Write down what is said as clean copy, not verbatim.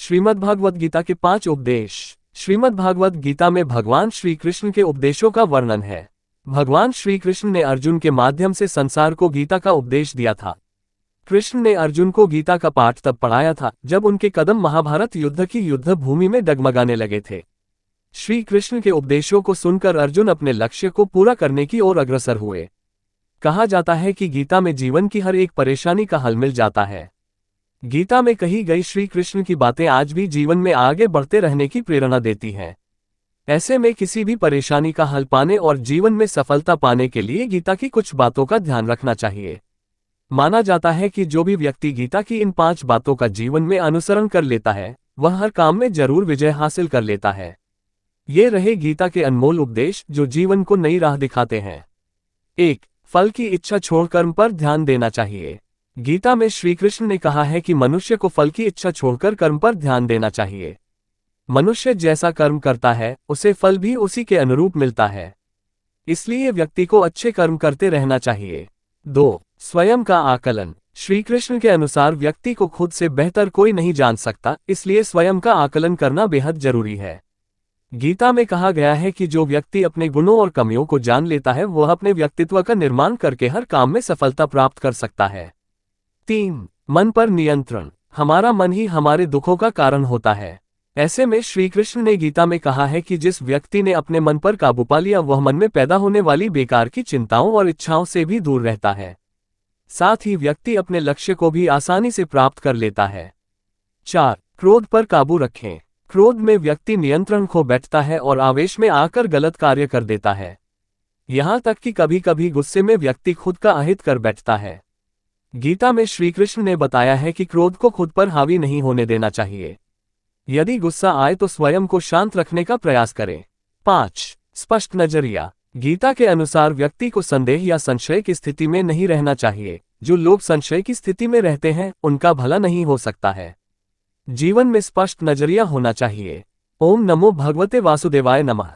श्रीमद्भागवत गीता के 5 उपदेश। श्रीमद्भागवत गीता में भगवान श्री कृष्ण के उपदेशों का वर्णन है। भगवान श्री कृष्ण ने अर्जुन के माध्यम से संसार को गीता का उपदेश दिया था। कृष्ण ने अर्जुन को गीता का पाठ तब पढ़ाया था जब उनके कदम महाभारत युद्ध की युद्ध भूमि में डगमगाने लगे थे। श्री कृष्ण के उपदेशों को सुनकर अर्जुन अपने लक्ष्य को पूरा करने की ओर अग्रसर हुए। कहा जाता है कि गीता में जीवन की हर एक परेशानी का हल मिल जाता है। गीता में कही गई श्री कृष्ण की बातें आज भी जीवन में आगे बढ़ते रहने की प्रेरणा देती हैं। ऐसे में किसी भी परेशानी का हल पाने और जीवन में सफलता पाने के लिए गीता की कुछ बातों का ध्यान रखना चाहिए। माना जाता है कि जो भी व्यक्ति गीता की इन 5 बातों का जीवन में अनुसरण कर लेता है वह हर काम में जरूर विजय हासिल कर लेता है। ये रहे गीता के अनमोल उपदेश जो जीवन को नई राह दिखाते हैं। 1. फल की इच्छा छोड़ कर्म पर ध्यान देना चाहिए। गीता में श्री कृष्ण ने कहा है कि मनुष्य को फल की इच्छा छोड़कर कर्म पर ध्यान देना चाहिए। मनुष्य जैसा कर्म करता है उसे फल भी उसी के अनुरूप मिलता है, इसलिए व्यक्ति को अच्छे कर्म करते रहना चाहिए। 2. स्वयं का आकलन। श्री कृष्ण के अनुसार व्यक्ति को खुद से बेहतर कोई नहीं जान सकता, इसलिए स्वयं का आकलन करना बेहद जरूरी है। गीता में कहा गया है कि जो व्यक्ति अपने गुणों और कमियों को जान लेता है वह अपने व्यक्तित्व का निर्माण करके हर काम में सफलता प्राप्त कर सकता है। 3. मन पर नियंत्रण। हमारा मन ही हमारे दुखों का कारण होता है। ऐसे में श्री कृष्ण ने गीता में कहा है कि जिस व्यक्ति ने अपने मन पर काबू पा लिया वह मन में पैदा होने वाली बेकार की चिंताओं और इच्छाओं से भी दूर रहता है। साथ ही व्यक्ति अपने लक्ष्य को भी आसानी से प्राप्त कर लेता है। 4. क्रोध पर काबू रखें। क्रोध में व्यक्ति नियंत्रण खो बैठता है और आवेश में आकर गलत कार्य कर देता है। यहाँ तक कि कभी कभी गुस्से में व्यक्ति खुद का अहित कर बैठता है। गीता में श्री कृष्ण ने बताया है कि क्रोध को खुद पर हावी नहीं होने देना चाहिए। यदि गुस्सा आए तो स्वयं को शांत रखने का प्रयास करें। 5. स्पष्ट नजरिया। गीता के अनुसार व्यक्ति को संदेह या संशय की स्थिति में नहीं रहना चाहिए। जो लोग संशय की स्थिति में रहते हैं उनका भला नहीं हो सकता है। जीवन में स्पष्ट नजरिया होना चाहिए। ओम नमो भगवते वासुदेवाय नमः।